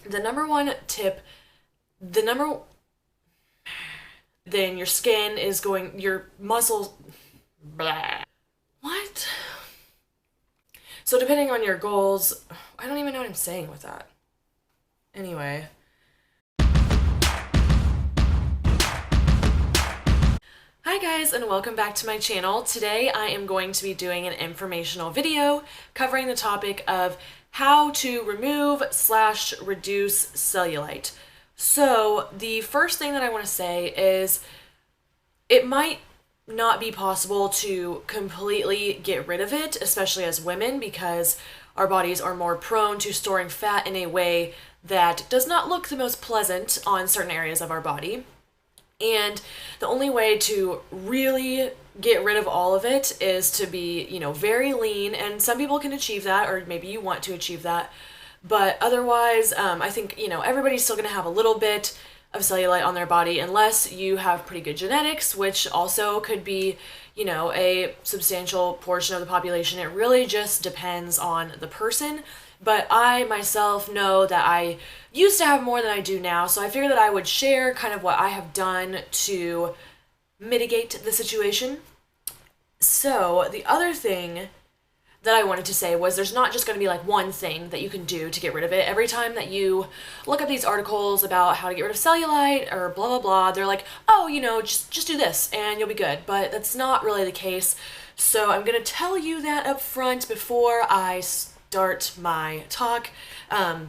The number one tip, the number then your skin is going, your muscles, blah. What? So depending on your goals, I don't even know what I'm saying with that. Anyway. Hi guys, and welcome back to my channel. Today I am going to be doing an informational video covering the topic of how to remove/reduce cellulite. So the first thing that I want to say is it might not be possible to completely get rid of it, especially as women, because our bodies are more prone to storing fat in a way that does not look the most pleasant on certain areas of our body. And the only way to really get rid of all of it is to be, very lean. And some people can achieve that, or maybe you want to achieve that. But otherwise, I think, everybody's still going to have a little bit of cellulite on their body unless you have pretty good genetics, which also could be, a substantial portion of the population. It really just depends on the person. But I myself know that I used to have more than I do now, so I figured that I would share kind of what I have done to mitigate the situation. So the other thing that I wanted to say was there's not just going to be like one thing that you can do to get rid of it. Every time that you look up these articles about how to get rid of cellulite or blah blah blah, they're like, oh, just do this and you'll be good. But that's not really the case. So I'm going to tell you that up front before I start my talk,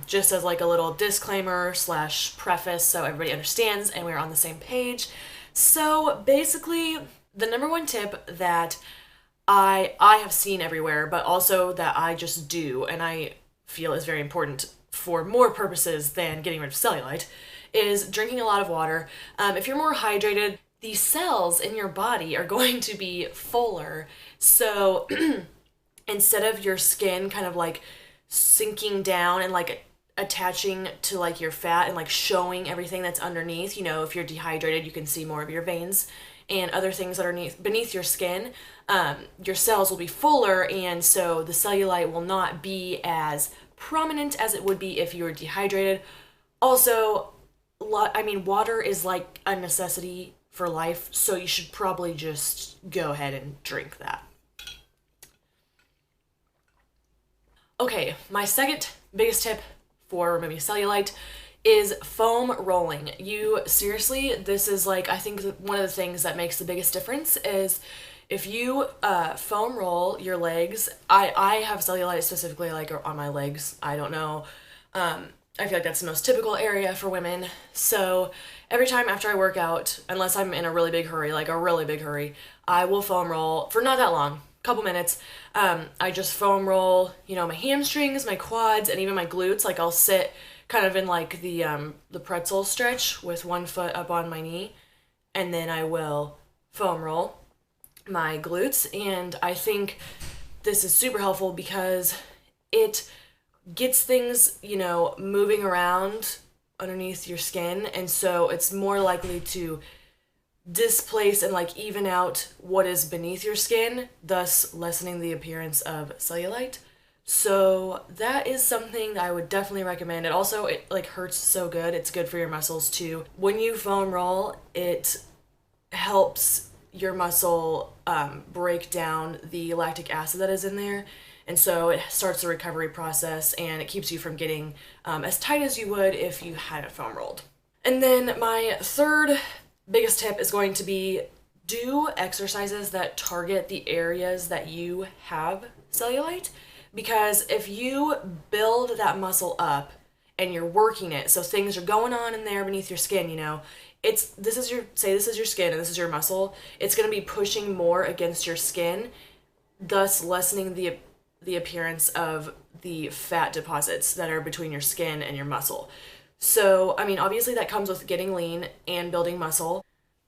just as like a little disclaimer / preface so everybody understands and we're on the same page. So basically, the number one tip that I have seen everywhere, but also that I just do and I feel is very important for more purposes than getting rid of cellulite, is drinking a lot of water. If you're more hydrated, the cells in your body are going to be fuller. So instead of your skin kind of like sinking down and like attaching to like your fat and like showing everything that's underneath, if you're dehydrated, you can see more of your veins and other things that are beneath your skin. Your cells will be fuller, and so the cellulite will not be as prominent as it would be if you were dehydrated. Also, water is like a necessity for life, so you should probably just go ahead and drink that. Okay, my second biggest tip for removing cellulite is foam rolling. This is like, I think one of the things that makes the biggest difference is if you foam roll your legs. I have cellulite specifically like on my legs. I don't know. I feel like that's the most typical area for women. So every time after I work out, unless I'm in a really big hurry, I will foam roll for not that long, couple minutes. I just foam roll, my hamstrings, my quads, and even my glutes. Like I'll sit kind of in like the pretzel stretch with one foot up on my knee, and then I will foam roll my glutes. And I think this is super helpful because it gets things, moving around underneath your skin, and so it's more likely to displace and like even out what is beneath your skin, thus lessening the appearance of cellulite. So that is something that I would definitely recommend. It like hurts so good. It's good for your muscles too. When you foam roll, it helps your muscle break down the lactic acid that is in there, and so it starts the recovery process and it keeps you from getting as tight as you would if you hadn't foam rolled. And then my third biggest tip is going to be do exercises that target the areas that you have cellulite, because if you build that muscle up and you're working it, so things are going on in there beneath your skin, this is your skin and this is your muscle, it's going to be pushing more against your skin, thus lessening the appearance of the fat deposits that are between your skin and your muscle. So, obviously that comes with getting lean and building muscle.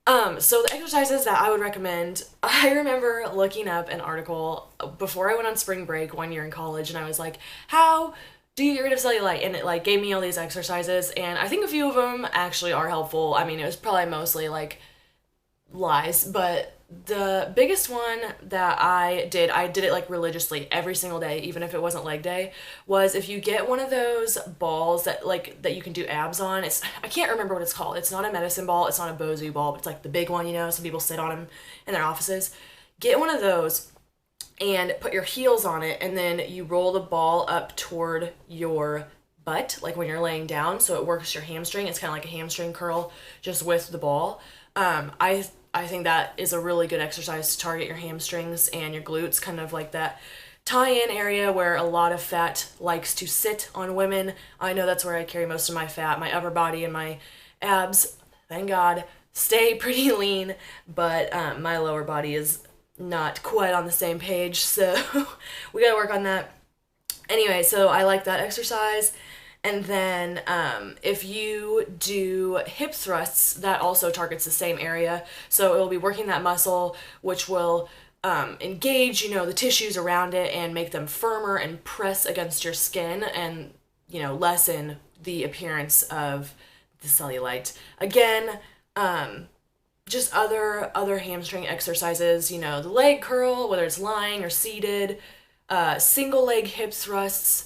So the exercises that I would recommend, I remember looking up an article before I went on spring break one year in college, and I was like, how do you get rid of cellulite? And it like gave me all these exercises, and I think a few of them actually are helpful. It was probably mostly like lies, but the biggest one that I did it like religiously every single day, even if it wasn't leg day, was if you get one of those balls that you can do abs on. I can't remember what it's called. It's not a medicine ball, it's not a Bozu ball, but it's like the big one, some people sit on them in their offices. Get one of those and put your heels on it, and then you roll the ball up toward your butt, like when you're laying down, so it works your hamstring. It's kind of like a hamstring curl, just with the ball. I think that is a really good exercise to target your hamstrings and your glutes, kind of like that tie-in area where a lot of fat likes to sit on women. I know that's where I carry most of my fat. My upper body and my abs, thank God, stay pretty lean, but my lower body is not quite on the same page, so we gotta work on that. Anyway, so I like that exercise. And then if you do hip thrusts, that also targets the same area. So it will be working that muscle, which will engage, the tissues around it and make them firmer and press against your skin and, lessen the appearance of the cellulite. Again, just other hamstring exercises, the leg curl, whether it's lying or seated, single leg hip thrusts,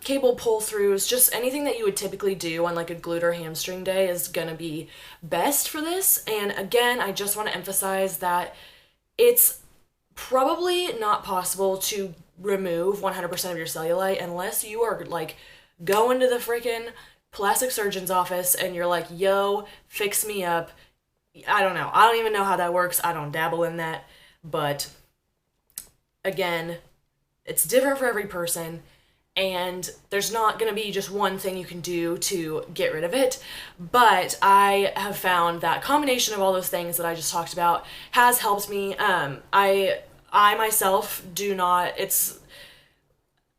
cable pull throughs, just anything that you would typically do on like a glute or hamstring day is gonna be best for this. And again, I just want to emphasize that it's probably not possible to remove 100% of your cellulite unless you are like going to the freaking plastic surgeon's office and you're like, yo, fix me up. I don't know. I don't even know how that works. I don't dabble in that. But again, it's different for every person. And there's not going to be just one thing you can do to get rid of it. But I have found that combination of all those things that I just talked about has helped me. I myself do not,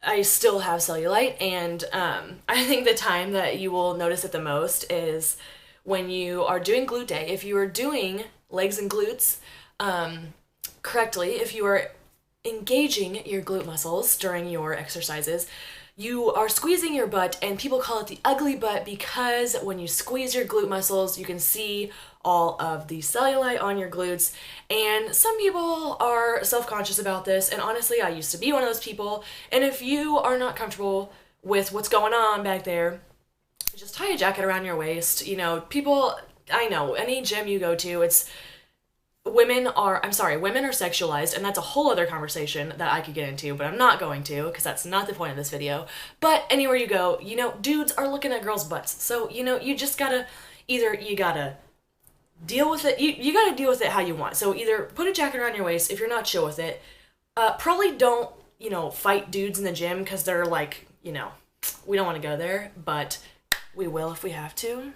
I still have cellulite, and I think the time that you will notice it the most is when you are doing glute day. If you are doing legs and glutes correctly, if you are engaging your glute muscles during your exercises, you are squeezing your butt, and people call it the ugly butt because when you squeeze your glute muscles, you can see all of the cellulite on your glutes. And some people are self-conscious about this, and honestly, I used to be one of those people. And if you are not comfortable with what's going on back there, just tie a jacket around your waist. People, I know, any gym you go to, women are sexualized, and that's a whole other conversation that I could get into, but I'm not going to because that's not the point of this video. But anywhere you go, dudes are looking at girls' butts. So, you just gotta, you gotta deal with it. You gotta deal with it how you want. So either put a jacket around your waist if you're not chill with it. Probably don't, fight dudes in the gym because they're like, we don't want to go there, but we will if we have to.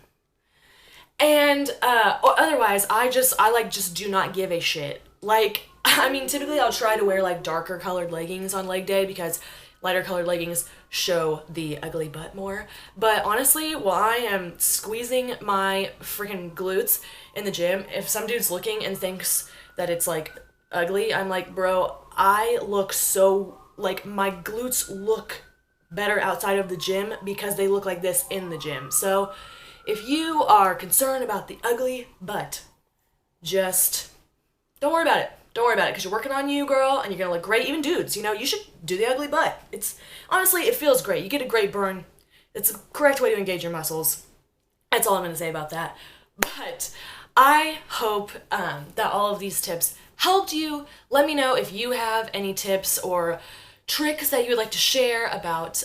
And otherwise, I just do not give a shit. Like, typically I'll try to wear like darker colored leggings on leg day because lighter colored leggings show the ugly butt more. But honestly, while I am squeezing my freaking glutes in the gym, if some dude's looking and thinks that it's like ugly, I'm like, bro, I look so, like, my glutes look better outside of the gym because they look like this in the gym. So if you are concerned about the ugly butt, just don't worry about it. Don't worry about it because you're working on you, girl, and you're going to look great. Even dudes, you should do the ugly butt. Honestly, it feels great. You get a great burn. It's the correct way to engage your muscles. That's all I'm going to say about that. But I hope that all of these tips helped you. Let me know if you have any tips or tricks that you would like to share about,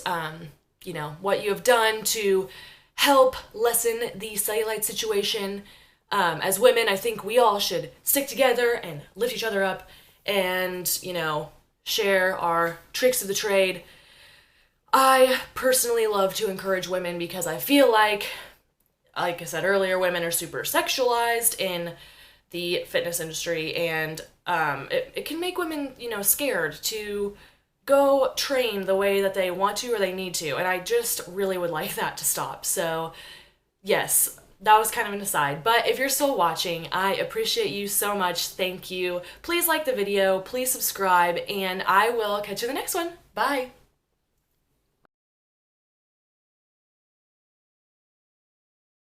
what you have done to help lessen the cellulite situation. As women, I think we all should stick together and lift each other up and, share our tricks of the trade. I personally love to encourage women because I feel like I said earlier, women are super sexualized in the fitness industry, and it can make women, scared to go train the way that they want to or they need to, and I just really would like that to stop. So yes, that was kind of an aside, but if you're still watching, I appreciate you so much. Thank you. Please like the video, please subscribe, and I will catch you in the next one. Bye.